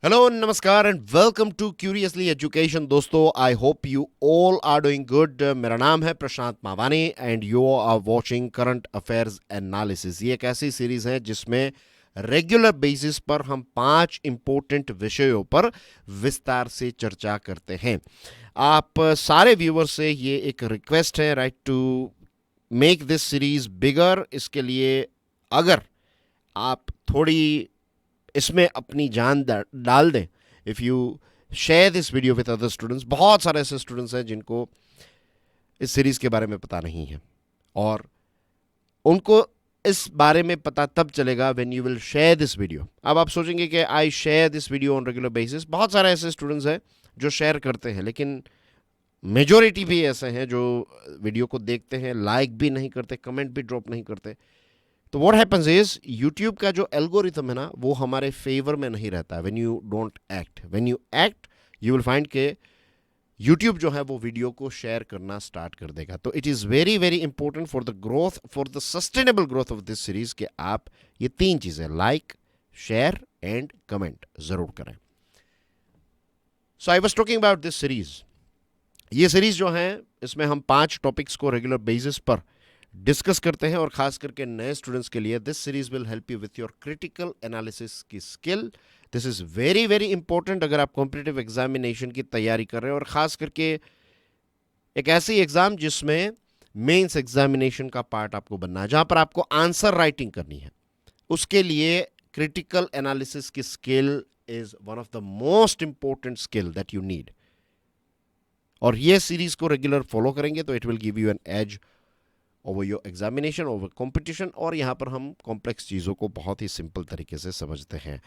Hello नमस्कार and welcome to curiously education. दोस्तों, I hope you all are doing good. मेरा नाम है Prashant Mavani and you are watching current affairs analysis. ये एक ऐसी सीरीज है जिसमें रेगुलर बेसिस पर हम 5 इंपॉर्टेंट विषयों पर विस्तार से चर्चा करते हैं। आप सारे व्यूअर्स से ये एक रिक्वेस्ट है, right, to make this series bigger. इसके लिए अगर आप थोड़ी इसमें अपनी जान डाल दें, if you share this video with other students. बहुत सारे ऐसे स्टूडेंट्स हैं जिनको इस सीरीज़ के बारे में पता नहीं है और उनको इस बारे में पता तब चलेगा when you will share this video. अब आप सोचेंगे कि I share this video on regular basis. बहुत सारे ऐसे स्टूडेंट्स हैं जो शेयर करते हैं, लेकिन मेजोरिटी भी ऐसे हैं जो वीडियो को देखते हैं, लाइक भी नहीं करते, कमेंट भी ड्रॉप नहीं करते। तो व्हाट हैपेंस इज, यूट्यूब का जो एल्गोरिथम है ना, वो हमारे फेवर में नहीं रहता when you don't act. When you act you will find के यूट्यूब जो है वो वीडियो को शेयर करना स्टार्ट कर देगा। तो it is very very important for the growth, for the sustainable growth of this series कि आप ये 3 चीज़ें लाइक, शेयर एंड कमेंट ज़रूर करें। So I was talking about this series. ये सीरीज जो है, इसमें हम 5 टॉपिक्स को रेगुलर बेसिस पर डिस्कस करते हैं और खास करके नए स्टूडेंट्स के लिए this series will help you with your critical analysis की skill. This is very very important अगर आप कॉम्पिटिटिव एग्जामिनेशन की तैयारी कर रहे हैं और ख़ास करके एक ऐसी एग्ज़ाम जिसमें मेंस एग्जामिनेशन का पार्ट आपको बनना है, जहाँ पर आपको आंसर राइटिंग करनी है। उसके लिए क्रिटिकल एनालिसिस की skill is one of the most important skill that you need. और ये सीरीज़ को रेगुलर फॉलो करेंगे तो it will give you an edge over your examination, over competition. और यहाँ पर हम कॉम्प्लेक्स चीज़ों को बहुत ही सिंपल तरीके से समझते हैं।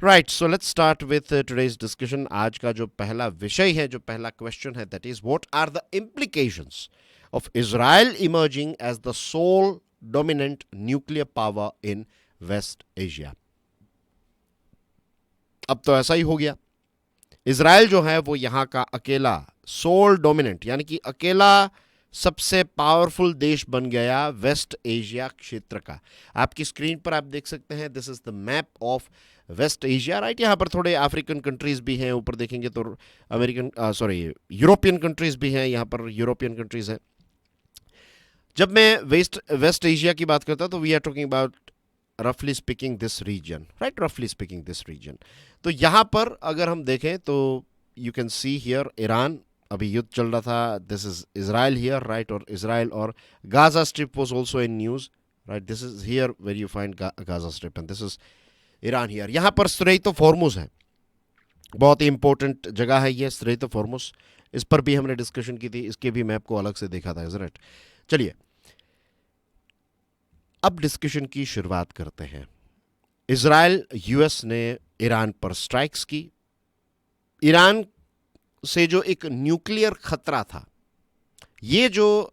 Right, so let's start with today's discussion. आज का जो पहला विषय है, जो पहला क्वेश्चन है, that is what are the implications of Israel emerging as the sole dominant nuclear power in West Asia. अब तो ऐसा ही हो गया, इजराइल जो है वो यहाँ का अकेला सोल डोमिनेंट यानी कि अकेला सबसे पावरफुल देश बन गया वेस्ट एशिया क्षेत्र का। आपकी स्क्रीन पर आप देख सकते हैं, this is the map of West Asia, right. यहाँ पर थोड़े अफ्रीकन कंट्रीज भी हैं, ऊपर देखेंगे तो अमेरिकन यूरोपियन कंट्रीज भी हैं, यहाँ पर यूरोपियन कंट्रीज हैं। जब मैं वेस्ट एशिया की बात करता तो वी आर टॉकिंग अबाउट रफली स्पीकिंग दिस रीजन, राइट, रफली स्पीकिंग दिस रीजन। तो यहाँ पर अगर हम देखें तो you can see here Iran, अभी युद्ध चल रहा था, this is Israel here, right. और इजराइल और Gaza strip was also in news, right. This is here where you find Gaza strip and this is Iran here. यहाँ पर straight of Hormuz है, बहुत ही इंपॉर्टेंट जगह है ये स्ट्रेट ऑफ हॉर्मुज। इस पर भी हमने डिस्कशन की थी, इसके भी मैप को अलग से देखा था, राइट। चलिए अब डिस्कशन की शुरुआत करते हैं। इजराइल, यूएस ने ईरान पर स्ट्राइक्स की। ईरान से जो एक न्यूक्लियर खतरा था, ये जो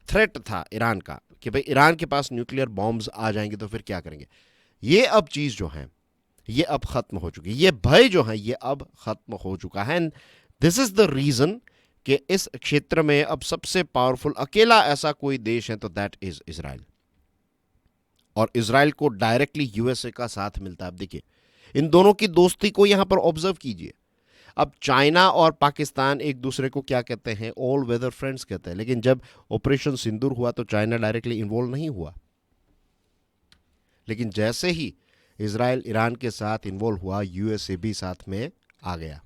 थ्रेट था ईरान का कि भाई ईरान के पास न्यूक्लियर बॉम्ब्स आ जाएंगे तो फिर क्या करेंगे, ये अब चीज जो है ये अब खत्म हो चुकी है। ये भय जो है ये अब खत्म हो चुका है। And this is the reason कि इस क्षेत्र में अब सबसे पावरफुल अकेला ऐसा कोई देश है तो दैट इज इजराइल। और इजराइल को डायरेक्टली यूएसए का साथ मिलता है। अब देखिए इन दोनों की दोस्ती को यहां पर ऑब्जर्व कीजिए। अब चाइना और पाकिस्तान एक दूसरे को क्या कहते हैं, ऑल वेदर फ्रेंड्स कहते हैं। लेकिन जब ऑपरेशन सिंदूर हुआ तो चाइना डायरेक्टली इन्वॉल्व नहीं हुआ, लेकिन जैसे ही इजराइल ईरान के साथ इन्वॉल्व हुआ, यूएसए भी साथ में आ गया।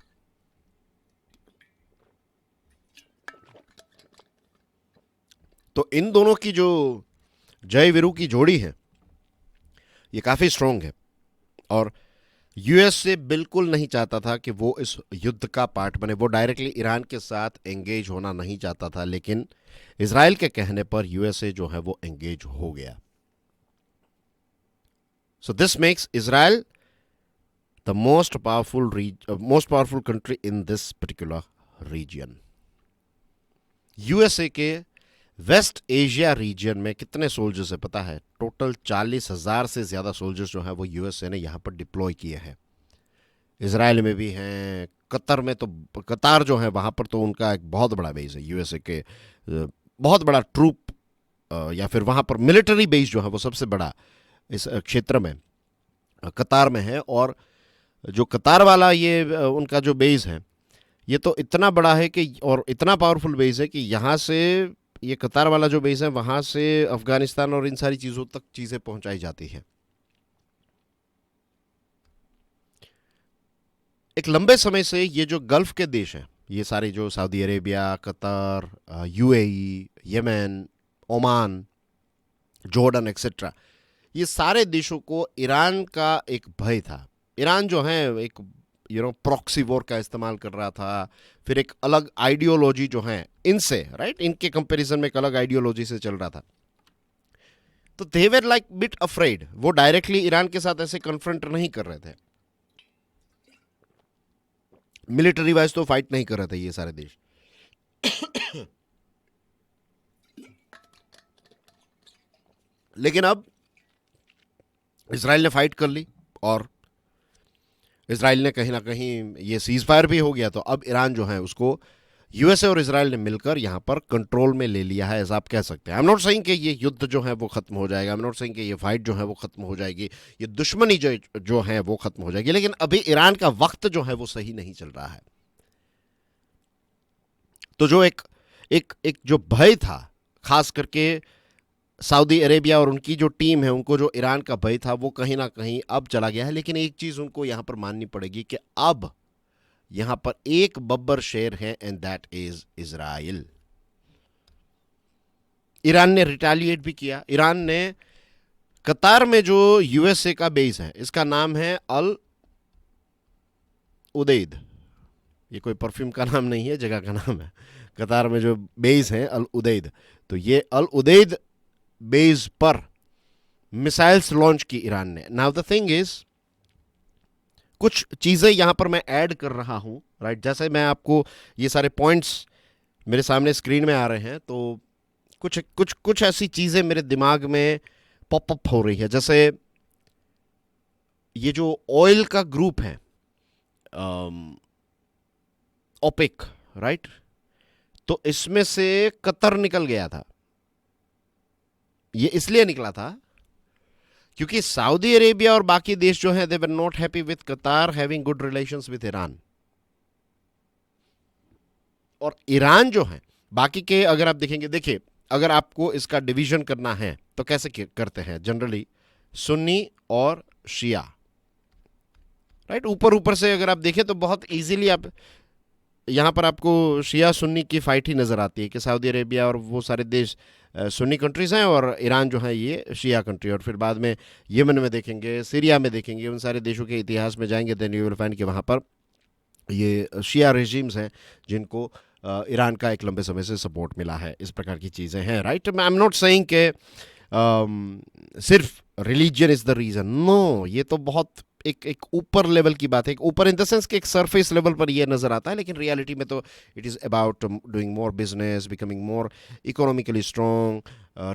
तो इन दोनों की जो जय वीरू की जोड़ी है ये काफी स्ट्रांग है और यूएसए बिल्कुल नहीं चाहता था कि वो इस युद्ध का पार्ट बने। वो डायरेक्टली ईरान के साथ एंगेज होना नहीं चाहता था, लेकिन इजराइल के कहने पर यूएसए जो है वो एंगेज हो गया। So this makes Israel the most powerful country in this particular region. USA के वेस्ट एशिया रीजन में कितने सोल्जर्स है पता है? टोटल 40,000 से ज़्यादा सोल्जर्स जो है वो यूएसए ने यहाँ पर डिप्लॉय किए हैं। इसराइल में भी हैं, कतर में तो कतार जो है वहाँ पर तो उनका एक बहुत बड़ा बेस है यूएसए के, बहुत बड़ा ट्रूप या फिर वहाँ पर मिलिट्री बेस जो है वो सबसे बड़ा इस क्षेत्र में कतार में है। और जो कतार वाला ये उनका जो बेस है, ये तो इतना बड़ा है कि और इतना पावरफुल बेस है कि यहाँ से, ये कतार वाला जो बेस है वहाँ से अफगानिस्तान और इन सारी चीज़ों तक चीज़ें पहुँचाई जाती हैं। एक लंबे समय से ये जो गल्फ के देश हैं, ये सारे जो Saudi Arabia, Qatar, UAE, Yemen, Oman, Jordan etcetera, ये सारे देशों को ईरान का एक भय था। ईरान जो है एक प्रॉक्सी वॉर का इस्तेमाल कर रहा था, फिर एक अलग आइडियोलॉजी जो है इनसे, राइट, इनके कंपैरिजन में एक अलग आइडियोलॉजी से चल रहा था। तो दे वर लाइक बिट अफ्रेड, वो डायरेक्टली ईरान के साथ ऐसे कन्फ्रंट नहीं कर रहे थे, मिलिट्री वाइज तो फाइट नहीं कर रहे थे ये सारे देश। लेकिन अब इसराइल ने फाइट कर ली और इसराइल ने कहीं ना कहीं ये सीज फायर भी हो गया, तो अब ईरान जो है उसको यूएसए और इसराइल ने मिलकर यहाँ पर कंट्रोल में ले लिया है, ऐसा आप कह सकते हैं। आई एम नॉट सेइंग कि ये युद्ध जो है वो खत्म हो जाएगा, आई एम नॉट सेइंग कि ये फाइट जो है वो खत्म हो जाएगी, ये दुश्मनी जो है वो खत्म हो जाएगी, लेकिन अभी ईरान का वक्त जो है वो सही नहीं चल रहा है। तो जो एक एक एक जो भय था, खास करके सऊदी अरेबिया और उनकी जो टीम है, उनको जो ईरान का भय था वो कहीं ना कहीं अब चला गया है। लेकिन एक चीज उनको यहां पर माननी पड़ेगी कि अब यहां पर एक बब्बर शेर है, and that is Israel. Iran ने रिटेलिएट भी किया। ईरान ने कतार में जो यूएसए का बेस है, इसका नाम है अल उदैद, ये कोई परफ्यूम का नाम नहीं है, जगह का नाम है। कतार में जो बेस है अल उदैद, तो ये अल उदैद बेस पर मिसाइल्स लॉन्च की ईरान ने। नाउ द थिंग इज, कुछ चीजें यहां पर मैं ऐड कर रहा हूं, राइट, जैसे मैं आपको ये सारे पॉइंट्स मेरे सामने स्क्रीन में आ रहे हैं, तो कुछ कुछ कुछ ऐसी चीजें मेरे दिमाग में पॉपअप हो रही है। जैसे ये जो ऑयल का ग्रुप है, ओपेक, राइट, तो इसमें से कतर निकल गया था। ये इसलिए निकला था क्योंकि सऊदी अरेबिया और बाकी देश जो हैं, दे वर नॉट हैप्पी विद कतार having good relations with Iran. और ईरान जो है, बाकी के अगर आप देखेंगे, देखिए अगर आपको इसका डिवीजन करना है तो कैसे करते हैं जनरली, सुन्नी और शिया, राइट। ऊपर ऊपर से अगर आप देखें तो बहुत इजीली आप यहां पर आपको शिया सुन्नी की फाइट ही नजर आती है कि सऊदी अरेबिया और वो सारे देश सुन्नी कंट्रीज हैं और ईरान जो है ये शिया कंट्री। और फिर बाद में यमन में देखेंगे, सीरिया में देखेंगे, उन सारे देशों के इतिहास में जाएंगे, देन यू विल फाइंड कि वहाँ पर ये शिया रेजिम्स हैं जिनको ईरान का एक लंबे समय से सपोर्ट मिला है। इस प्रकार की चीज़ें हैं, right. I am not saying कि सिर्फ religion is the reason, no, ये तो बहुत एक ऊपर लेवल की बात है। ऊपर इन द सेंस कि एक सरफेस लेवल पर ये नजर आता है, लेकिन रियलिटी में तो it is about doing more business, becoming more economically strong,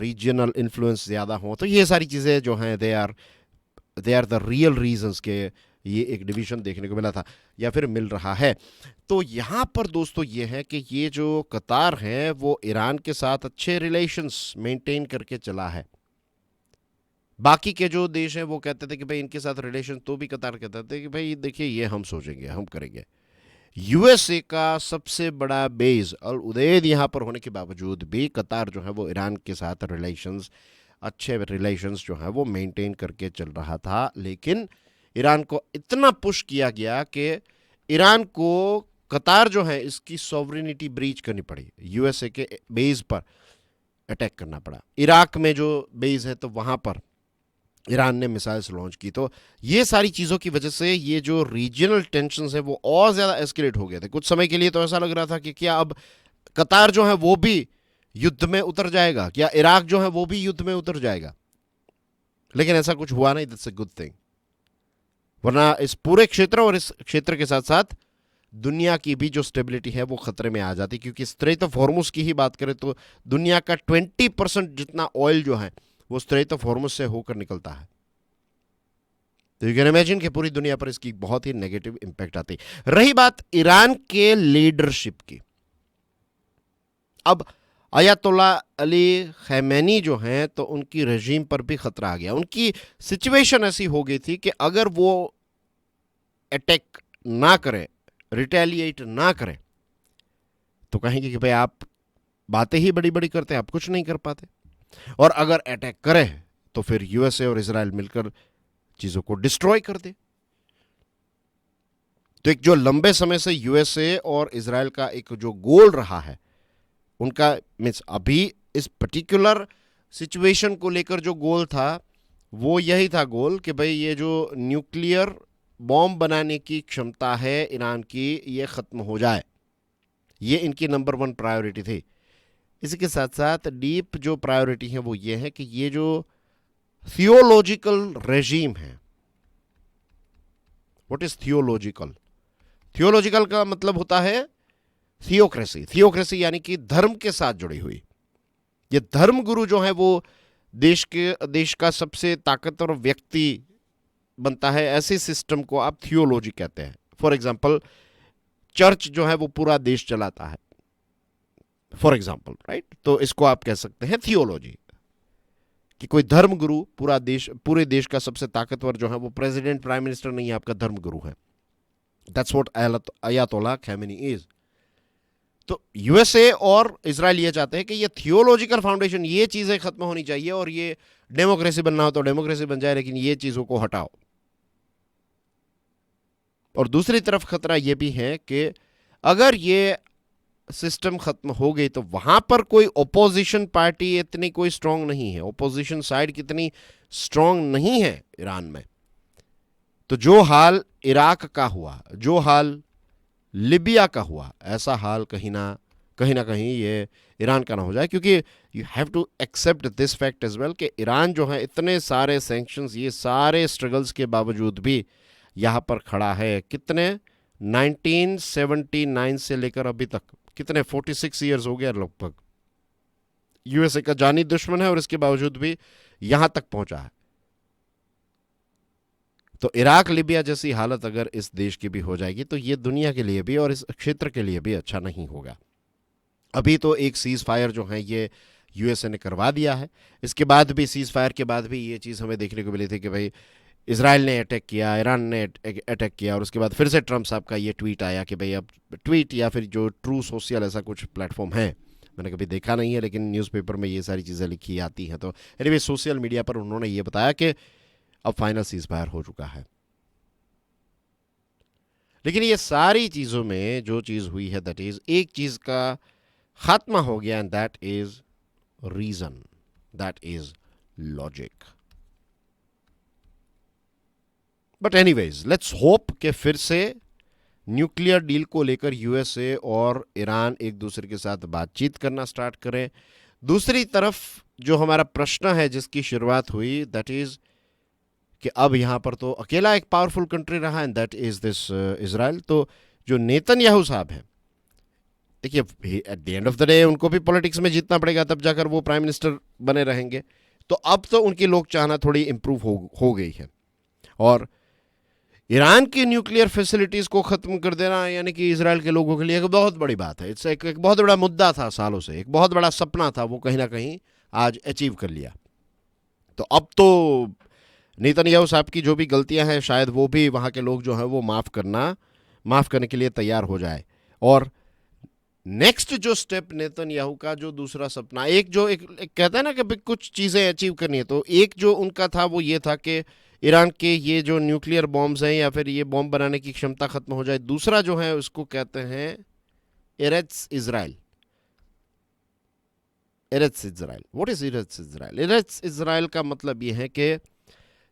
regional influence ज़्यादा हो। तो ये सारी चीज़ें जो हैं they are the real reasons के ये एक डिवीजन देखने को मिला था या फिर मिल रहा है। तो यहाँ पर दोस्तों ये है कि ये जो कतार है वो ईरान के साथ अच्छे रिलेशंस मेंटेन करके चला है। बाकी के जो देश हैं वो कहते थे कि भाई इनके साथ रिलेशन, तो भी कतार कहते थे कि भाई देखिए ये हम सोचेंगे, हम करेंगे। यूएसए का सबसे बड़ा बेस अल उदैद यहाँ पर होने के बावजूद भी कतार जो है वो ईरान के साथ रिलेशंस, अच्छे रिलेशंस जो है वो मेंटेन करके चल रहा था। लेकिन ईरान को इतना पुश किया गया कि ईरान को कतार जो है इसकी सॉवरेनिटी ब्रीच करनी पड़ी, यूएसए के बेस पर अटैक करना पड़ा। इराक में जो बेस है तो वहाँ पर ईरान ने मिसाइल्स लॉन्च की। तो ये सारी चीज़ों की वजह से ये जो रीजनल टेंशन्स है वो और ज़्यादा एस्केलेट हो गए थे। कुछ समय के लिए तो ऐसा लग रहा था कि क्या अब कतार जो है वो भी युद्ध में उतर जाएगा, क्या इराक जो है वो भी युद्ध में उतर जाएगा, लेकिन ऐसा कुछ हुआ नहीं। दैट्स अ गुड थिंग, वरना इस पूरे क्षेत्र और इस क्षेत्र के साथ साथ दुनिया की भी जो स्टेबिलिटी है वो खतरे में आ जाती, क्योंकि स्ट्रेट ऑफ हॉर्मुज की ही बात करें तो दुनिया का 20% जितना ऑयल जो है वो स्ट्रेट ऑफ हॉर्मुज से होकर निकलता है। तो यू कैन इमेजिन कि पूरी दुनिया पर इसकी बहुत ही नेगेटिव इंपैक्ट आती। रही बात ईरान के लीडरशिप की, अब अयतुल्ला अली खैमेनी जो हैं तो उनकी रजीम पर भी खतरा आ गया। उनकी सिचुएशन ऐसी हो गई थी कि अगर वो अटैक ना करें, रिटेलिएट ना करें, तो कहेंगे कि भाई आप बातें ही बड़ी बड़ी करते हैं, आप कुछ नहीं कर पाते। और अगर अटैक करें तो फिर यूएसए और इजराइल मिलकर चीजों को डिस्ट्रॉय कर दे। तो एक जो लंबे समय से यूएसए और इजराइल का एक जो गोल रहा है उनका, मीन्स अभी इस पर्टिकुलर सिचुएशन को लेकर जो गोल था वो यही था गोल कि भाई ये जो न्यूक्लियर बॉम्ब बनाने की क्षमता है ईरान की, ये खत्म हो जाए। ये इनकी नंबर 1 प्रायोरिटी थी। इसी के साथ साथ डीप जो प्रायोरिटी है वो ये है कि ये जो थियोलॉजिकल रेजीम है, व्हाट इज थियोलॉजिकल? थियोलॉजिकल का मतलब होता है थियोक्रेसी। थियोक्रेसी यानी कि धर्म के साथ जुड़ी हुई। ये धर्म गुरु जो है वो देश का सबसे ताकतवर व्यक्ति बनता है। ऐसे सिस्टम को आप थियोलॉजी कहते हैं। फॉर एग्जाम्पल चर्च जो है वो पूरा देश चलाता है, फॉर एग्जाम्पल, राइट? तो इसको आप कह सकते हैं थियोलॉजी, कि कोई धर्म गुरु पूरे देश का सबसे ताकतवर जो है वो प्रेसिडेंट, प्राइम मिनिस्टर नहीं है, आपका धर्म गुरु है। That's what Ayatollah Khamenei is. तो यूएसए और इजराइल ये चाहते हैं कि ये थियोलॉजिकल फाउंडेशन, ये चीजें खत्म होनी चाहिए, और ये डेमोक्रेसी बनना हो तो डेमोक्रेसी बन जाए, लेकिन ये चीजों को हटाओ। और दूसरी तरफ खतरा यह भी है कि अगर ये सिस्टम खत्म हो गई तो वहां पर कोई ओपोजिशन पार्टी इतनी कोई स्ट्रांग नहीं है, ओपोजिशन साइड कितनी स्ट्रांग नहीं है ईरान में। तो जो हाल इराक का हुआ, जो हाल लिबिया का हुआ, ऐसा हाल कहीं ना कहीं ये ईरान का ना हो जाए। क्योंकि you have to accept this fact as well कि ईरान जो है इतने सारे सैंक्शंस, ये सारे स्ट्रगल्स के बावजूद भी यहाँ पर खड़ा है। कितने 1979 से लेकर अभी तक कितने 46 ईयर्स हो गया लगभग। यूएसए का जानी दुश्मन है और इसके बावजूद भी यहां तक पहुंचा है। तो इराक लिबिया जैसी हालत अगर इस देश की भी हो जाएगी तो ये दुनिया के लिए भी और इस क्षेत्र के लिए भी अच्छा नहीं होगा। अभी तो एक सीज फायर जो है ये यूएसए ने करवा दिया है। इसके बाद भी, सीज फायर के बाद भी ये चीज़ हमें देखने को मिली थी कि भाई इसराइल ने अटैक किया, ईरान ने अटैक किया, और उसके बाद फिर से ट्रम्प साहब का ये ट्वीट आया कि भाई अब ट्वीट या फिर जो ट्रू सोशल ऐसा कुछ प्लेटफॉर्म है, मैंने कभी देखा नहीं है लेकिन न्यूज़पेपर में ये सारी चीज़ें लिखी आती हैं। तो एनीवे सोशल मीडिया पर उन्होंने ये बताया कि अब फाइनल सीज फायर हो चुका है। लेकिन ये सारी चीज़ों में जो चीज़ हुई है, दैट इज एक चीज़ का खात्मा हो गया, and that is reason, that is logic. But anyways let's hope कि फिर से न्यूक्लियर डील को लेकर यूएसए और ईरान एक दूसरे के साथ बातचीत करना स्टार्ट करें। दूसरी तरफ जो हमारा प्रश्न है जिसकी शुरुआत हुई, दैट इज कि अब यहां पर तो अकेला एक पावरफुल कंट्री रहा, and that is this Israel. तो जो नेतन्याहू साहब हैं, देखिए at the end of the day उनको भी पॉलिटिक्स में जीतना पड़ेगा, तब जाकर वो प्राइम मिनिस्टर बने रहेंगे। तो अब तो उनकी लोक चाहना थोड़ी इंप्रूव हो गई है, और ईरान की न्यूक्लियर फैसिलिटीज को खत्म कर देना यानी कि इसराइल के लोगों के लिए एक बहुत बड़ी बात है। इट्स एक बहुत बड़ा मुद्दा था सालों से, एक बहुत बड़ा सपना था, वो कहीं ना कहीं आज अचीव कर लिया। तो अब तो नेतन्याहू साहब की जो भी गलतियां हैं शायद वो भी वहां के लोग जो हैं वो माफ़ करने के लिए तैयार हो जाए। और नेक्स्ट जो स्टेप नेतन्याहू का जो दूसरा सपना, एक कहता है ना कि कुछ चीज़ें अचीव करनी है, तो एक जो उनका था वो ये था कि ईरान के ये जो न्यूक्लियर बॉम्ब्स हैं या फिर ये बॉम्ब बनाने की क्षमता खत्म हो जाए। दूसरा जो है उसको कहते हैं Eretz Israel. Eretz Israel, what is Eretz Israel? Eretz Israel का मतलब ये है कि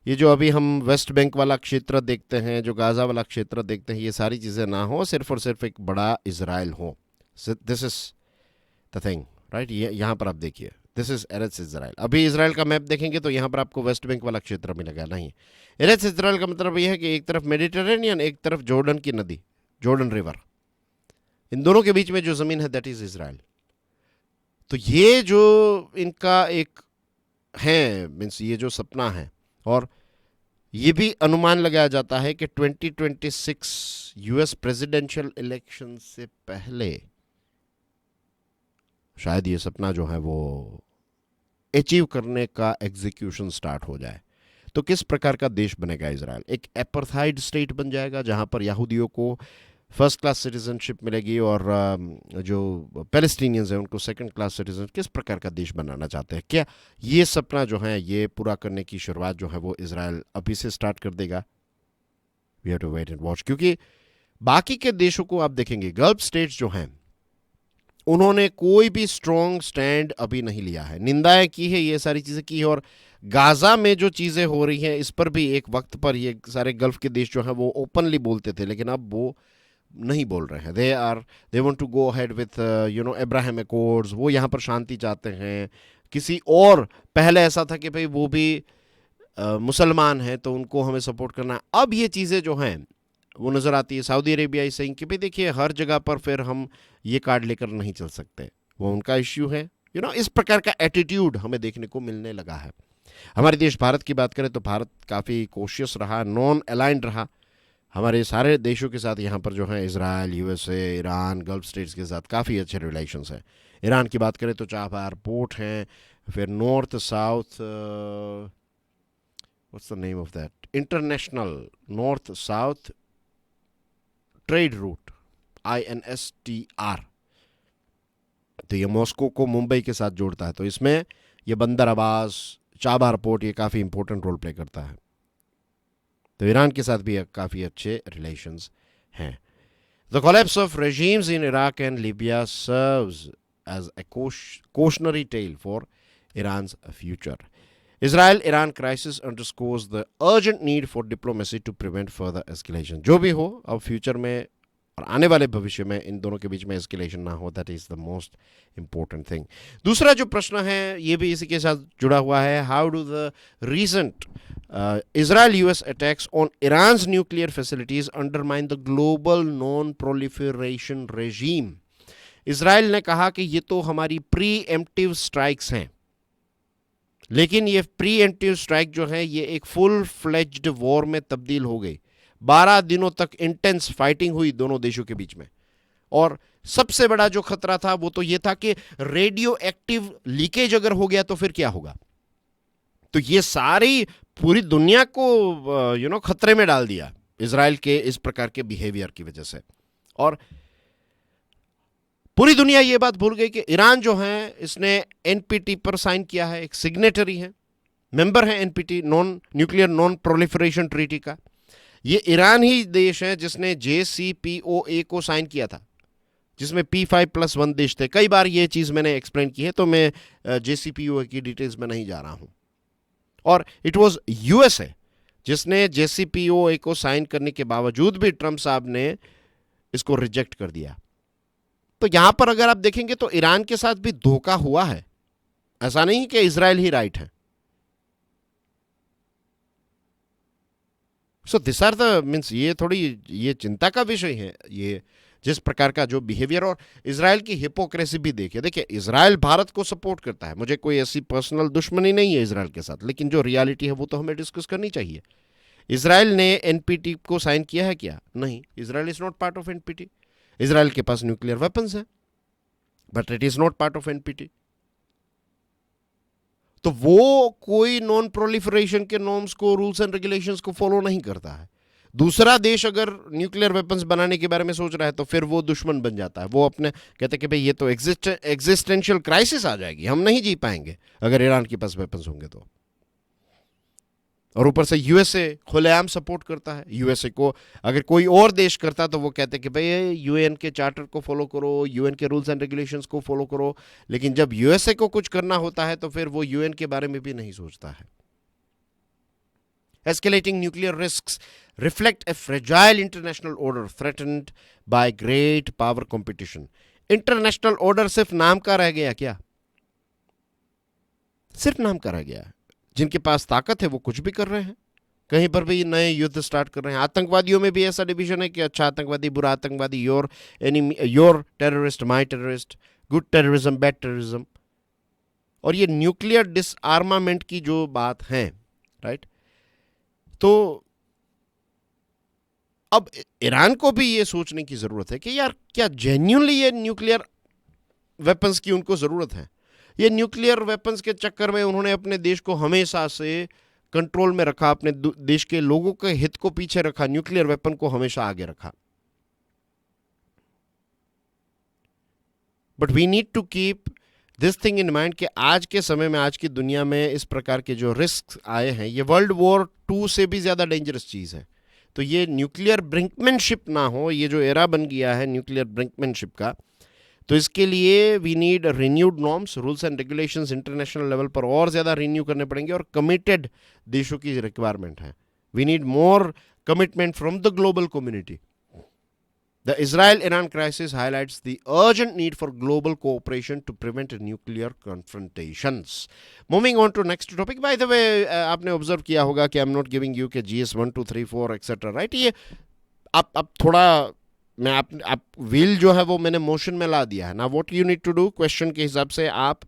ये जो अभी हम वेस्ट बैंक वाला क्षेत्र देखते हैं, जो गाजा वाला क्षेत्र देखते हैं, ये सारी चीज़ें ना हो, सिर्फ और सिर्फ एक बड़ा इजराइल हो। This is the thing, right? ये यहाँ पर आप देखिए, दिस इज एरेट्स इजराइल। अभी इजराइल का मैप देखेंगे तो यहाँ पर आपको वेस्ट बैंक वाला क्षेत्र मिलेगा। नहीं, एरेट्स इजराइल का मतलब यह है कि एक तरफ मेडिटेरेनियन, एक तरफ जॉर्डन की नदी, जॉर्डन रिवर, इन दोनों के बीच में जो ज़मीन है दैट इज इजराइल। तो ये जो इनका एक है, मीन्स ये जो सपना है, और ये भी अनुमान लगाया जाता है कि 2026 यूएस प्रेसिडेंशियल इलेक्शन से पहले शायद ये सपना जो है वो अचीव करने का एग्जीक्यूशन स्टार्ट हो जाए। तो किस प्रकार का देश बनेगा इजराइल? एक एपार्थाइड स्टेट बन जाएगा जहां पर यहूदियों को फर्स्ट क्लास सिटीजनशिप मिलेगी और जो पैलेस्टीनियंस हैं उनको सेकंड क्लास सिटीजन? किस प्रकार का देश बनाना चाहते हैं? क्या ये सपना जो है ये पूरा करने की शुरुआत जो है वो इजराइल अभी से स्टार्ट कर देगा? We have to wait and watch, क्योंकि बाकी के देशों को आप देखेंगे, गल्फ स्टेट्स जो हैं उन्होंने कोई भी स्ट्रॉन्ग स्टैंड अभी नहीं लिया है, निंदाएं की है, ये सारी चीजें की है। और गाजा में जो चीजें हो रही हैं इस पर भी एक वक्त पर ये सारे गल्फ के देश जो हैं वो ओपनली बोलते थे, लेकिन अब वो नहीं बोल रहे हैं। They want to go ahead with Abraham accords, वो यहाँ पर शांति चाहते हैं। किसी और पहले ऐसा था कि भाई वो भी मुसलमान हैं तो उनको हमें सपोर्ट करना है। अब ये चीज़ें जो हैं वो नज़र आती है। सऊदी अरेबिया इज सेइंग कि भाई देखिए हर जगह पर फिर हम ये कार्ड लेकर नहीं चल सकते, वो उनका इश्यू है। इस प्रकार का एटीट्यूड हमें देखने को मिलने लगा है। हमारे देश भारत की बात करें तो भारत काफ़ी कोशियस रहा, नॉन अलाइंड रहा हमारे सारे देशों के साथ। यहाँ पर जो है Israel, USA, Iran, gulf states के साथ काफ़ी अच्छे रिलेशंस हैं। ईरान की बात करें तो चाबहार पोर्ट हैं, फिर north south, what's the name of that, international north south trade route, INSTR, तो ये मॉस्को को मुंबई के साथ जोड़ता है। तो इसमें ये बंदर अब्बास, चाबहार पोर्ट ये काफ़ी इंपॉर्टेंट रोल प्ले करता है। तो ईरान के साथ भी काफ़ी अच्छे रिलेशंस हैं। The collapse of regimes in Iraq and Libya serves as a cautionary tale for Iran's future. Israel-Iran crisis underscores the urgent need for diplomacy to prevent further escalation. जो भी हो अब फ्यूचर में और आने वाले भविष्य में इन दोनों के बीच में एस्केलेशन ना हो, that is the most important thing. दूसरा जो प्रश्न है ये भी इसी के साथ जुड़ा हुआ है। How do the recent Israel US attacks on Iran's nuclear facilities undermine the global non-proliferation regime? Israel ने कहा कि ये तो हमारी प्री एम्प्टिव स्ट्राइक्स हैं, लेकिन ये प्री एम्प्टिव स्ट्राइक जो है ये एक फुल फ्लेज्ड वॉर में तब्दील हो गई। 12 दिनों तक इंटेंस फाइटिंग हुई दोनों देशों के बीच में, और सबसे बड़ा जो खतरा था वो तो ये था कि रेडियो एक्टिव लीकेज अगर हो गया तो फिर क्या होगा। तो ये सारी पूरी दुनिया को खतरे में डाल दिया इजराइल के इस प्रकार के बिहेवियर की वजह से। और पूरी दुनिया ये बात भूल गई कि ईरान जो है इसने एनपीटी पर साइन किया है, एक सिग्नेटरी है, मेंबर है NPT, non nuclear non proliferation treaty का। ये ईरान ही देश है जिसने JCPOA को साइन किया था, जिसमें P5+1 देश थे। कई बार ये चीज़ मैंने एक्सप्लेन की है, तो मैं JCPOA की डिटेल्स में नहीं जा रहा हूं। और इट वाज USA जिसने JCPOA को साइन करने के बावजूद भी ट्रंप साहब ने इसको रिजेक्ट कर दिया। तो यहां पर अगर आप देखेंगे तो ईरान के साथ भी धोखा हुआ है, ऐसा नहीं कि इजराइल ही राइट है। So this are the means ये थोड़ी ये चिंता का विषय है, ये जिस प्रकार का जो बिहेवियर। और इजराइल की हिपोक्रेसी भी देखिए इजराइल भारत को सपोर्ट करता है, मुझे कोई ऐसी पर्सनल दुश्मनी नहीं है इजराइल के साथ, लेकिन जो रियलिटी है वो तो हमें डिस्कस करनी चाहिए। इजराइल ने एनपीटी को साइन किया है क्या? नहीं, Israel is not part of NPT. Israel के पास न्यूक्लियर वेपन्स हैं, but it is not part of NPT. तो वो कोई नॉन प्रोलिफरेशन के नॉर्म्स को, रूल्स एंड रेगुलेशंस को फॉलो नहीं करता है। दूसरा देश अगर न्यूक्लियर वेपन्स बनाने के बारे में सोच रहा है तो फिर वो दुश्मन बन जाता है। वो अपने कहते हैं कि भाई ये तो एग्जिस्टेंशियल क्राइसिस आ जाएगी, हम नहीं जी पाएंगे अगर ईरान के पास वेपन्स होंगे तो। और ऊपर से यूएसए खुलेआम सपोर्ट करता है। यूएसए को अगर कोई और देश करता तो वो कहते हैं कि भाई यूएन के चार्टर को फॉलो करो, यूएन के रूल्स एंड रेगुलेशंस को फॉलो करो। लेकिन जब यूएसए को कुछ करना होता है तो फिर वो यूएन के बारे में भी नहीं सोचता है। Escalating nuclear risks reflect a fragile international order threatened by great power competition. International order सिर्फ नाम का रह गया क्या? सिर्फ नाम का रह गया। जिनके पास ताकत है वो कुछ भी कर रहे हैं, कहीं पर भी नए युद्ध स्टार्ट कर रहे हैं। आतंकवादियों में भी ऐसा डिवीजन है कि अच्छा आतंकवादी, बुरा आतंकवादी, your enemy, your terrorist, my terrorist, good terrorism, bad terrorism. और ये न्यूक्लियर डिसआर्मामेंट की जो बात है, राइट, तो अब ईरान को भी ये सोचने की जरूरत है कि यार क्या जेन्युइनली ये न्यूक्लियर वेपन्स की उनको जरूरत है? ये न्यूक्लियर वेपन्स के चक्कर में उन्होंने अपने देश को हमेशा से कंट्रोल में रखा, अपने देश के लोगों के हित को पीछे रखा, न्यूक्लियर वेपन को हमेशा आगे रखा। But we need to keep this thing in mind कि आज के समय में, आज की दुनिया में इस प्रकार के जो रिस्क आए हैं, ये वर्ल्ड वॉर 2 से भी ज्यादा डेंजरस चीज है। तो ये न्यूक्लियर ब्रिंकमैनशिप ना हो, ये जो एरा बन गया है न्यूक्लियर ब्रिंकमैनशिप का, तो इसके लिए we need renewed norms, rules and regulations international level पर और ज़्यादा रिन्यू करने पड़ेंगे, और कमिटेड देशों की रिक्वायरमेंट है। We need more commitment from the global community. The Israel-Iran crisis highlights the urgent need for global cooperation to prevent nuclear confrontations. Moving on to next topic. By the way, आपने observe किया होगा कि I'm not giving you के GS 1 2 3 4 etc. Right, ये आप थोड़ा मैं आप व्हील जो है वो मैंने मोशन में ला दिया है ना। What you need to do, question के हिसाब से आप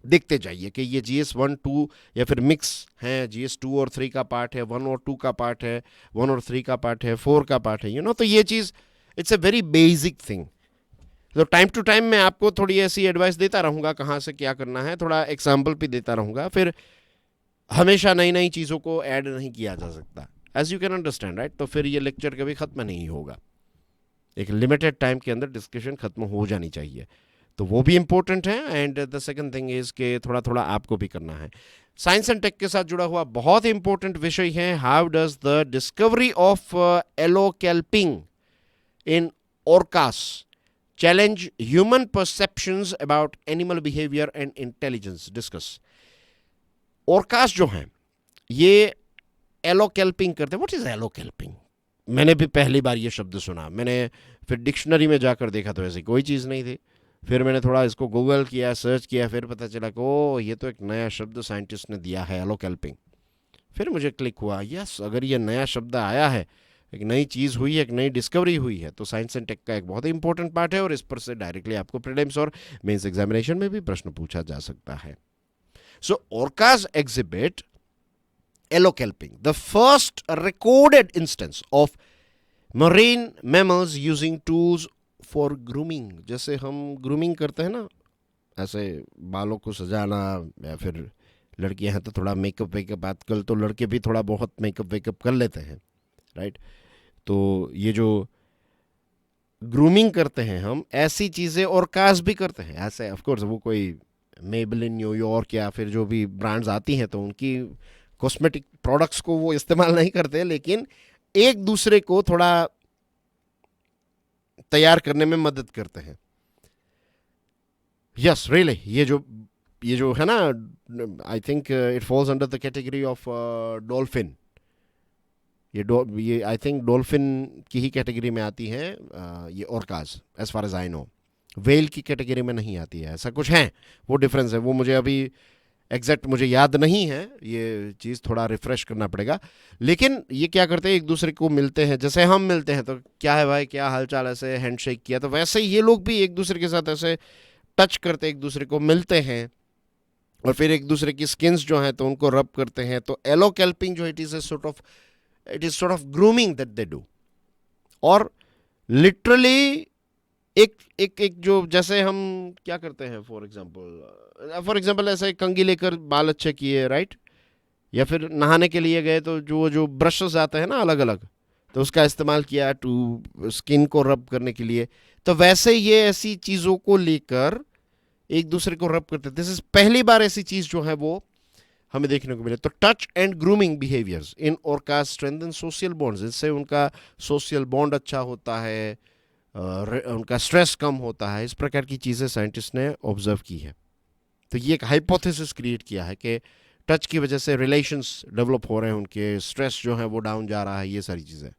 देखते जाइए कि ये GS 1 2 या फिर मिक्स है, GS 2 और 3 का पार्ट है, 1 और 2 का पार्ट है, 1 और 3 का पार्ट है, 4 का पार्ट है, यू नो। तो ये चीज़ it's a very basic thing. तो टाइम टू टाइम मैं आपको थोड़ी ऐसी एडवाइस देता रहूँगा कहाँ से क्या करना है, थोड़ा एग्जाम्पल भी देता रहूँगा। फिर हमेशा नई नई चीज़ों को ऐड नहीं किया जा सकता, as you can understand, right. तो फिर ये लेक्चर कभी ख़त्म नहीं होगा, एक लिमिटेड टाइम के अंदर डिस्कशन खत्म हो जानी चाहिए, तो वो भी इंपॉर्टेंट है। And the second thing is के थोड़ा थोड़ा आपको भी करना है। साइंस एंड टेक के साथ जुड़ा हुआ बहुत इंपॉर्टेंट विषय है, how does the discovery of allokelping in orcas challenge human perceptions about animal behaviour and intelligence, discuss. Orcas जो हैं ये एलोकैल्पिंग करते हैं। What is allokelping? मैंने भी पहली बार ये शब्द सुना, मैंने फिर डिक्शनरी में जाकर देखा तो ऐसी कोई चीज़ नहीं थी। फिर मैंने थोड़ा इसको गूगल किया, सर्च किया, फिर पता चला कि ओ ये तो एक नया शब्द साइंटिस्ट ने दिया है, एलोकैल्पिंग। फिर मुझे क्लिक हुआ, यस, अगर ये नया शब्द आया है, एक नई चीज़ हुई है, एक नई डिस्कवरी हुई है, तो साइंस एंड टेक का एक बहुत ही इंपॉर्टेंट पार्ट है, और इस पर से डायरेक्टली आपको प्रीलिम्स और मेंस एग्जामिनेशन में भी प्रश्न पूछा जा सकता है। So orcas exhibit allokelping, the first recorded instance of marine mammals using tools for grooming। जैसे हम ग्रूमिंग करते हैं ना, ऐसे बालों को सजाना, या फिर लड़कियां हैं तो थोड़ा मेकअप वेकअप, आजकल तो लड़के भी थोड़ा बहुत मेकअप वेकअप कर लेते हैं, राइट। तो ये जो ग्रूमिंग करते हैं हम, ऐसी चीज़ें ऑर्कास भी करते हैं। ऐसे ऑफकोर्स वो कोई मेबलिन, न्यूयॉर्क या फिर जो भी ब्रांड्स आती हैं तो उनकी कॉस्मेटिक प्रोडक्ट्स को वो इस्तेमाल नहीं करते, लेकिन एक दूसरे को थोड़ा तैयार करने में मदद करते हैं। यस रियली, ये जो है ना, I think it falls under the category of dolphin. ये आई थिंक डॉल्फिन की ही कैटेगरी में आती है ये orcas, as far as I know. Whale की कैटेगरी में नहीं आती है, ऐसा कुछ है, वो डिफरेंस है। वो मुझे अभी एग्जैक्ट मुझे याद नहीं है, ये चीज़ थोड़ा रिफ्रेश करना पड़ेगा। लेकिन ये क्या करते हैं, एक दूसरे को मिलते हैं, जैसे हम मिलते हैं तो क्या है भाई, क्या हालचाल, ऐसे हैंडशेक किया, तो वैसे ही ये लोग भी एक दूसरे के साथ ऐसे टच करते, एक दूसरे को मिलते हैं, और फिर एक दूसरे की स्किन्स जो हैं तो उनको रब करते हैं। तो एलोकैल्पिंग जो it is sort of grooming that they do. और लिटरली एक जो जैसे हम क्या करते हैं, फॉर एग्जांपल ऐसे कंघी लेकर बाल अच्छे किए, राइट, या फिर नहाने के लिए गए तो जो ब्रशेस आते हैं ना अलग अलग, तो उसका इस्तेमाल किया टू स्किन को रब करने के लिए। तो वैसे ये ऐसी चीज़ों को लेकर एक दूसरे को रब करते हैं। दिस इज पहली बार ऐसी चीज़ जो है वो हमें देखने को मिले। तो touch and grooming behaviours in orcas strengthen social bonds, इससे उनका सोशल बॉन्ड अच्छा होता है, उनका स्ट्रेस कम होता है। इस प्रकार की चीज़ें साइंटिस्ट ने ऑब्जर्व की है। तो ये एक हाइपोथेसिस क्रिएट किया है कि टच की वजह से रिलेशंस डेवलप हो रहे हैं, उनके स्ट्रेस जो है वो डाउन जा रहा है, ये सारी चीज़ें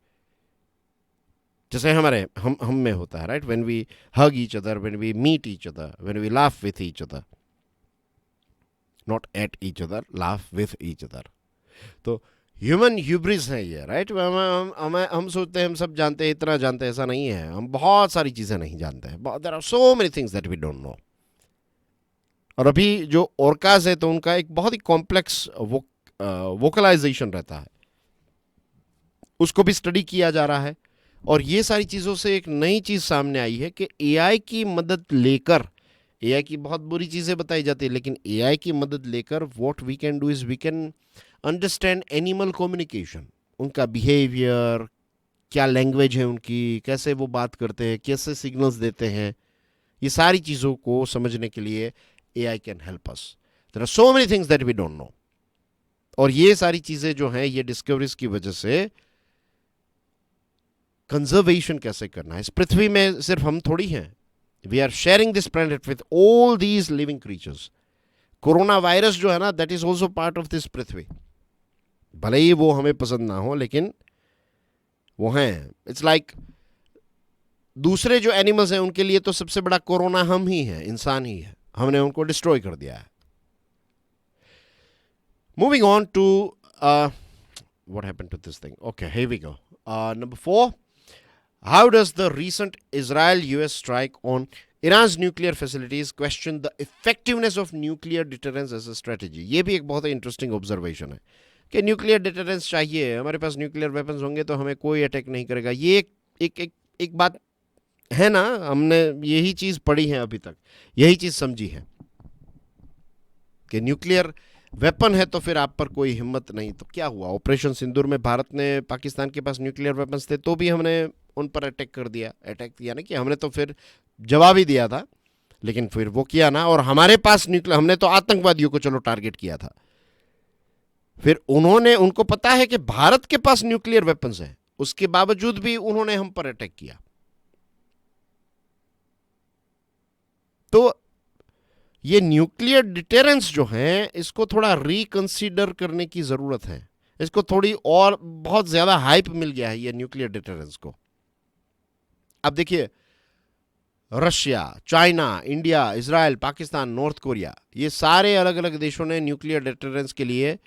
जैसे हम में होता है, right, when we hug each other, when we meet each other, when we laugh with each other, not at each other, laugh with each other. तो ह्यूमन ह्यूब्रिस है ये, राइट। हम सोचते हैं हम सब जानते हैं, इतना जानते हैं, ऐसा नहीं है। हम बहुत सारी चीज़ें नहीं जानते हैं, there are so many things that we don't know. और अभी जो ऑर्कास है तो उनका एक बहुत ही कॉम्प्लेक्स वोकलाइजेशन रहता है, उसको भी स्टडी किया जा रहा है। और ये सारी चीज़ों से एक नई चीज़ सामने आई है कि एआई की मदद लेकर, एआई की बहुत बुरी चीज़ें बताई जाती है, लेकिन एआई की मदद लेकर what we can do is we can understand animal communication, उनका बिहेवियर, क्या लैंग्वेज है उनकी, कैसे वो बात करते हैं, कैसे सिग्नल्स देते हैं, ये सारी चीज़ों को समझने के लिए AI can help us. There are so many things that we don't know. और ये सारी चीज़ें जो हैं ये डिस्कवरीज की वजह से कंजर्वेशन कैसे करना है. इस पृथ्वी में सिर्फ हम थोड़ी हैं. We are sharing this planet with all these living creatures. Corona virus जो है ना, that is also part of this पृथ्वी. भले ही वो हमें पसंद ना हो, लेकिन वो हैं. इट्स लाइक दूसरे जो एनिमल्स हैं उनके लिए तो सबसे बड़ा कोरोना हम ही हैं, इंसान ही है. हमने उनको डिस्ट्रॉय कर दिया है. Moving on to what happened to this thing? Okay, here we go. Number 4. How does the recent Israel-US strike on Iran's nuclear facilities question the effectiveness of nuclear deterrence as a strategy? ये भी एक बहुत ही interesting observation है कि nuclear deterrence चाहिए, हमारे पास nuclear weapons होंगे तो हमें कोई अटैक नहीं करेगा. ये एक बात है ना, हमने यही चीज़ पढ़ी है अभी तक, यही चीज़ समझी है कि न्यूक्लियर वेपन है तो फिर आप पर कोई हिम्मत नहीं. तो क्या हुआ? ऑपरेशन सिंदूर में भारत ने, पाकिस्तान के पास न्यूक्लियर वेपन्स थे तो भी हमने उन पर अटैक कर दिया. अटैक किया ना कि हमने तो फिर जवाब ही दिया था, लेकिन फिर वो किया ना. और हमारे पास न्यूक्लियर, हमने तो आतंकवादियों को चलो टारगेट किया था, फिर उनको पता है कि भारत के पास न्यूक्लियर वेपन्स हैं, उसके बावजूद भी उन्होंने हम पर अटैक किया. तो ये न्यूक्लियर डिटेरेंस जो है, इसको थोड़ा रिकंसीडर करने की जरूरत है. इसको थोड़ी और बहुत ज्यादा हाइप मिल गया है ये न्यूक्लियर डिटेरेंस को. अब देखिए, Russia, China, India, Israel, Pakistan, north Korea, ये सारे अलग अलग देशों ने न्यूक्लियर डिटेरेंस के लिए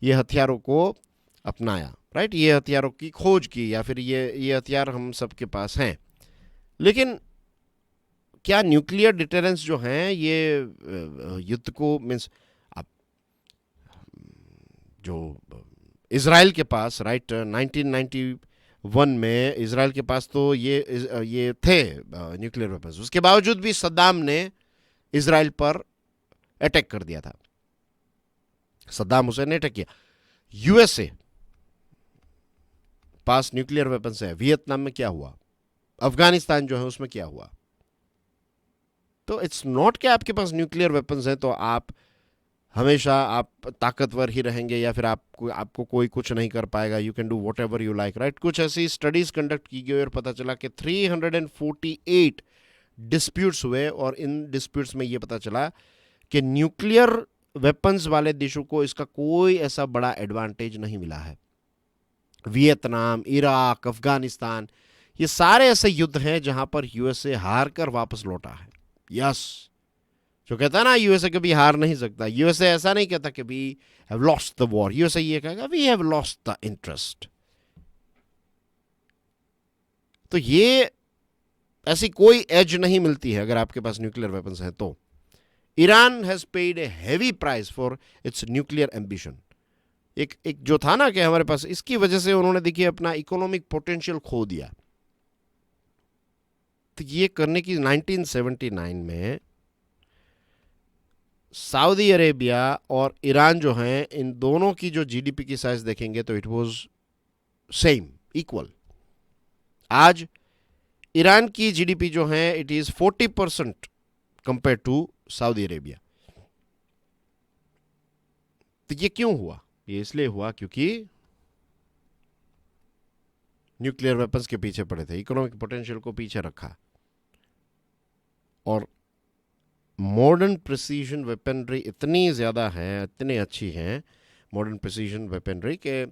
ये हथियारों को अपनाया. राइट, ये हथियारों की खोज की, या फिर ये हथियार हम सबके पास हैं. लेकिन क्या न्यूक्लियर डिटेरेंस जो हैं ये युद्ध को, मीन्स आप जो इजराइल के पास, राइट, 1991 में इजराइल के पास तो ये थे न्यूक्लियर वेपन्स, उसके बावजूद भी सद्दाम ने इजराइल पर अटैक कर दिया था. सद्दाम हुसैन ने अटैक किया. यूएसए पास न्यूक्लियर वेपन्स है. वियतनाम में क्या हुआ, अफगानिस्तान जो है उसमें क्या हुआ. तो इट्स नॉट कि आपके पास न्यूक्लियर वेपन्स हैं तो आप हमेशा आप ताकतवर ही रहेंगे या फिर आपको कोई कुछ नहीं कर पाएगा. You can do what ever you like. Right, कुछ ऐसी स्टडीज कंडक्ट की गई और पता चला कि 348 डिस्प्यूट्स हुए, और इन डिस्प्यूट्स में ये पता चला कि न्यूक्लियर वेपन्स वाले देशों को इसका कोई ऐसा बड़ा एडवांटेज नहीं मिला है. वियतनाम, इराक, अफगानिस्तान, ये सारे ऐसे युद्ध हैं जहां पर यूएसए हार कर वापस लौटा है. यस, जो कहता है ना यूएसए कभी हार नहीं सकता, यूएसए ऐसा नहीं कहता कि we have lost the war. USA ये कहेगा we have lost the interest. तो ये ऐसी कोई एज नहीं मिलती है अगर आपके पास न्यूक्लियर वेपन्स हैं तो. Iran has paid A heavy price for its nuclear ambition. एक जो था ना कि हमारे पास, इसकी वजह से उन्होंने देखिए अपना इकोनॉमिक पोटेंशियल खो दिया. तो ये करने की 1979 में सऊदी अरेबिया और ईरान जो हैं, इन दोनों की जो जीडीपी की साइज देखेंगे तो इट वाज सेम, इक्वल. आज ईरान की जीडीपी जो है it is 40% compare to Saudi Arabia. तो ये क्यों हुआ? ये इसलिए हुआ क्योंकि न्यूक्लियर वेपन्स के पीछे पड़े थे, इकोनॉमिक पोटेंशियल को पीछे रखा. और मॉडर्न प्रिसीजन वेपनरी इतनी ज़्यादा है, इतनी अच्छी हैं मॉडर्न प्रिसीजन वेपनरी के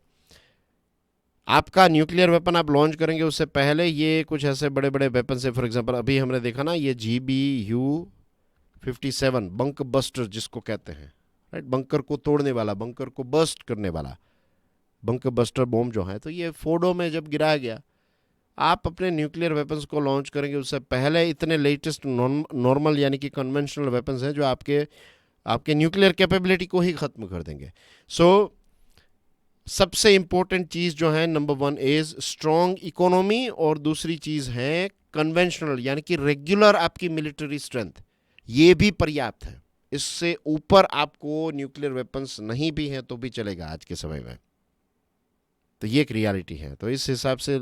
आपका न्यूक्लियर वेपन आप लॉन्च करेंगे उससे पहले ये कुछ ऐसे बड़े बड़े वेपन से, फॉर एग्जांपल अभी हमने देखा ना ये GBU-57 बंकर बस्टर जिसको कहते हैं, राइट, बंकर को तोड़ने वाला, बंकर को बस्ट करने वाला बंकर बस्टर बॉम्ब जो है, तो ये फोर्डो में जब गिराया गया, आप अपने न्यूक्लियर वेपन्स को लॉन्च करेंगे उससे पहले इतने लेटेस्ट नॉर्मल यानी कि कन्वेंशनल वेपन्स हैं जो आपके न्यूक्लियर कैपेबिलिटी को ही ख़त्म कर देंगे. सो सबसे इंपॉर्टेंट चीज़ जो है, नंबर 1 इज़ स्ट्रॉन्ग इकोनॉमी, और दूसरी चीज़ है कन्वेंशनल यानी कि रेगुलर आपकी मिलिट्री स्ट्रेंथ. ये भी पर्याप्त है. इससे ऊपर आपको न्यूक्लियर वेपन्स नहीं भी हैं तो भी चलेगा आज के समय में। तो ये एक रियलिटी है। तो इस हिसाब से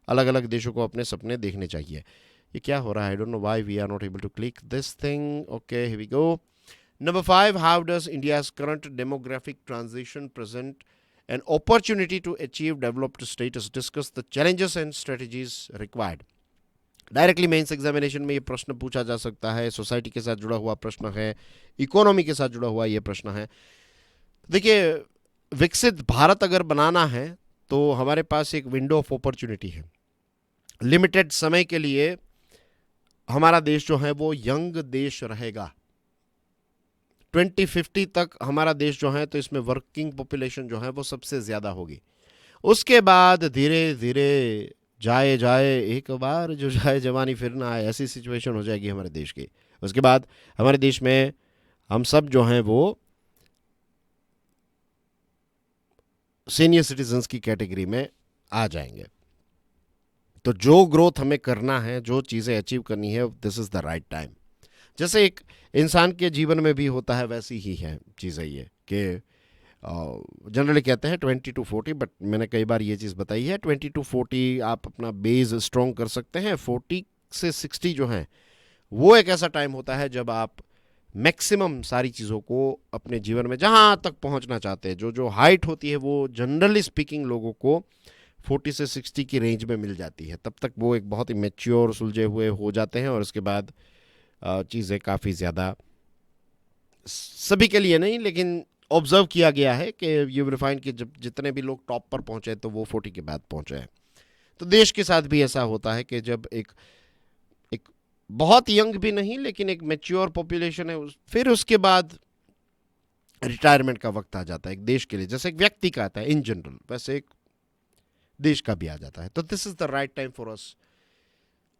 अलग अलग देशों को अपने सपने देखने चाहिए। ये क्या हो रहा है? I don't know why we are not able to click this thing. Okay, here we go. Number 5, how does India's current demographic transition present an opportunity to achieve developed status? Discuss the challenges and strategies required. Directly mains examination में ये प्रश्न पूछा जा सकता है, society के साथ जुड़ा हुआ प्रश्न है, इकोनॉमी के साथ जुड़ा हुआ ये प्रश्न है। देखिए, विकसित भारत अगर बनाना है तो हमारे पास एक विंडो ऑफ अपॉर्चुनिटी है। लिमिटेड समय के लिए हमारा देश जो है वो यंग देश रहेगा। 2050 तक हमारा देश जो है तो इसमें वर्किंग पॉपुलेशन जो है वो सबसे ज़्यादा होगी। उसके बाद धीरे धीरे जाए जाए एक बार जो जाए जवानी फिर ना आए, ऐसी सिचुएशन हो जाएगी हमारे देश की। उसके बाद हमारे देश में हम सब जो हैं वो सीनियर सिटीजन्स की कैटेगरी में आ जाएंगे। तो जो ग्रोथ हमें करना है, जो चीज़ें अचीव करनी है, this is the right time. जैसे एक इंसान के जीवन में भी होता है वैसी ही है चीज़ें ये कि जनरली कहते हैं 20 to 40, बट मैंने कई बार ये चीज़ बताई है 20 to 40 आप अपना बेस स्ट्रॉन्ग कर सकते हैं। 40 से 60 जो है वो एक ऐसा टाइम होता है जब आप मैक्सिमम सारी चीज़ों को अपने जीवन में जहाँ तक पहुँचना चाहते हैं, जो हाइट होती है वो जनरली स्पीकिंग लोगों को 40 से 60 की रेंज में मिल जाती है। तब तक वो एक बहुत ही मैच्योर सुलझे हुए हो जाते हैं और उसके बाद चीज़ें काफ़ी ज़्यादा, सभी के लिए नहीं लेकिन ऑब्जर्व किया गया है कि यू विल फाइंड कि जब जितने भी लोग टॉप पर पहुंचे तो वो 40 के बाद पहुंचे हैं। तो देश के साथ भी ऐसा होता है कि जब एक बहुत यंग भी नहीं लेकिन एक मैच्योर पॉपुलेशन है, फिर उसके बाद रिटायरमेंट का वक्त आ जाता है एक देश के लिए। जैसे एक व्यक्ति का आता है इन जनरल, वैसे एक देश का भी आ जाता है। तो this is the right time for us.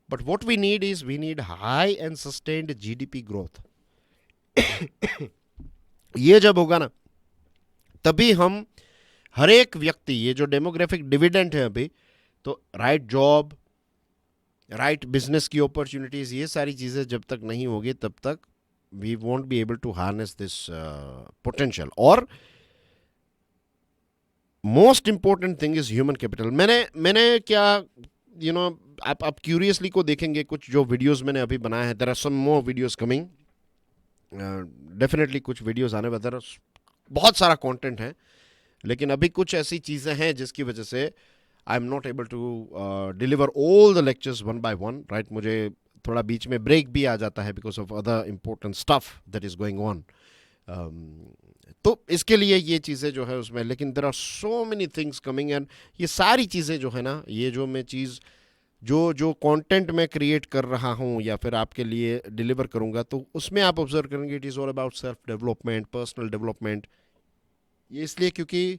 But what we need is we need high and sustained GDP growth. ये जब होगा ना तभी हम हर एक व्यक्ति, ये जो डेमोग्राफिक डिविडेंड है अभी, तो राइट जॉब, राइट बिजनेस की अपॉर्चुनिटीज, ये सारी चीज़ें जब तक नहीं होगी तब तक we won't be able to harness this potential. और most important thing is human capital. मैंने क्या आप क्यूरियसली को देखेंगे कुछ जो वीडियोस मैंने अभी बनाए हैं, there are some more videos coming, definitely कुछ वीडियोस आने वाले, बहुत सारा कंटेंट है, लेकिन अभी कुछ ऐसी चीज़ें हैं जिसकी वजह से I am not able to deliver all the lectures one by one, right. मुझे थोड़ा बीच में ब्रेक भी आ जाता है because of other important stuff that is going on. तो इसके लिए ये चीज़ें जो है उसमें, लेकिन there are so many things coming and ये सारी चीज़ें जो है ना, ये जो मैं चीज़ जो कंटेंट मैं क्रिएट कर रहा हूँ या फिर आपके लिए डिलीवर करूँगा, तो उसमें आप ऑब्जर्व करेंगे it is all about self development, personal development. ये इसलिए क्योंकि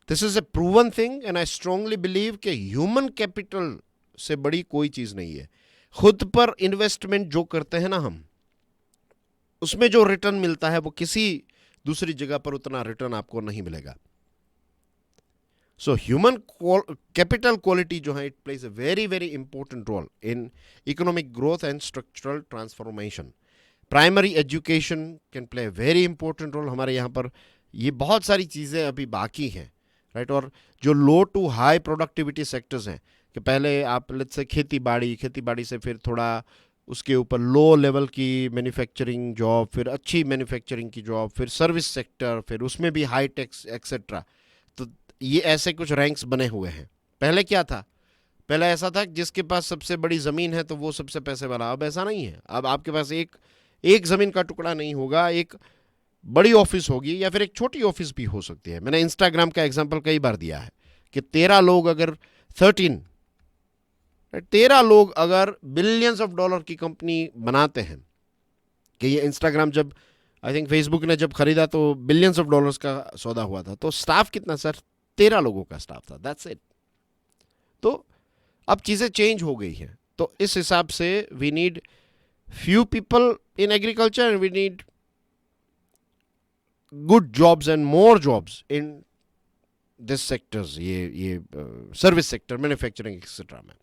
this is a proven thing and I strongly believe कि ह्यूमन कैपिटल से बड़ी कोई चीज़ नहीं है। खुद पर इन्वेस्टमेंट जो करते हैं ना हम, उसमें जो रिटर्न मिलता है वो किसी दूसरी जगह पर उतना रिटर्न आपको नहीं मिलेगा। सो ह्यूमन कैपिटल क्वालिटी जो है it plays a very very important role in economic growth and structural transformation. Primary education can play a very important role. हमारे यहाँ पर ये बहुत सारी चीज़ें अभी बाकी हैं, राइट। और जो लो टू हाई प्रोडक्टिविटी सेक्टर्स हैं कि पहले आप लेट्स से खेती बाड़ी से फिर थोड़ा उसके ऊपर लो लेवल की मैन्युफैक्चरिंग जॉब, फिर अच्छी मैन्युफैक्चरिंग की जॉब, फिर सर्विस सेक्टर, फिर उसमें भी हाई टेक्स एक्सेट्रा। तो ये ऐसे कुछ रैंक्स बने हुए हैं। पहले क्या था? पहले ऐसा था कि जिसके पास सबसे बड़ी ज़मीन है तो वो सबसे पैसे वाला। अब ऐसा नहीं है। अब आपके पास एक ज़मीन का टुकड़ा नहीं होगा, एक बड़ी ऑफिस होगी या फिर एक छोटी ऑफिस भी हो सकती है। मैंने इंस्टाग्राम का एग्जांपल कई बार दिया है कि 13 लोग अगर 13 लोग अगर बिलियंस ऑफ डॉलर की कंपनी बनाते हैं, कि ये इंस्टाग्राम जब आई थिंक फेसबुक ने जब खरीदा तो बिलियंस ऑफ डॉलर्स का सौदा हुआ था, तो स्टाफ कितना सर? 13 लोगों का स्टाफ था, दैट्स इट। तो अब चीज़ें चेंज हो गई हैं। तो इस हिसाब से we need few people in agriculture and we need good jobs and more jobs in this sectors, ये सर्विस सेक्टर, मैन्युफैक्चरिंग एक्सेट्रा में।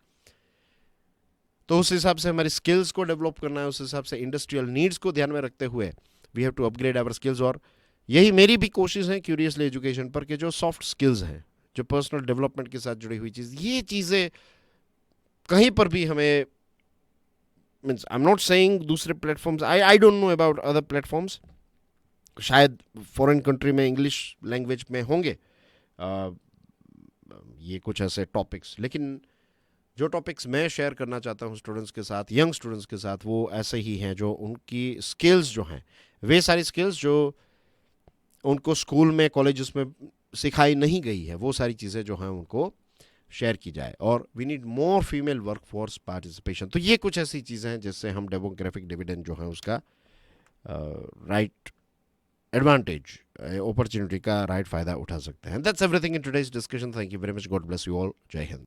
तो उस हिसाब से हमारी स्किल्स को डेवलप करना है, उस हिसाब से इंडस्ट्रियल नीड्स को ध्यान में रखते हुए we have to upgrade our skills. और यही मेरी भी कोशिश है क्यूरियसली एजुकेशन पर कि जो सॉफ्ट स्किल्स हैं, जो पर्सनल डेवलपमेंट के साथ जुड़ी हुई चीज़, ये चीज़ें कहीं पर भी हमें, means I am not saying दूसरे platforms, I don't know about other platforms, शायद फॉरेन कंट्री में इंग्लिश लैंग्वेज में होंगे ये कुछ ऐसे टॉपिक्स, लेकिन जो टॉपिक्स मैं शेयर करना चाहता हूँ स्टूडेंट्स के साथ, यंग स्टूडेंट्स के साथ, वो ऐसे ही हैं जो उनकी स्किल्स जो हैं, वे सारी स्किल्स जो उनको स्कूल में कॉलेजेस में सिखाई नहीं गई है, वो सारी चीज़ें जो हैं उनको शेयर की जाए। और we need more female work force participation. तो ये कुछ ऐसी चीज़ें हैं जिससे हम डेमोग्राफिक डिविडेंड जो है उसका राइट एडवांटेज, अपॉर्चुनिटी का राइट फ़ायदा उठा सकते हैं। That's everything in today's discussion. Thank you very much. God bless you all. जय हिंद।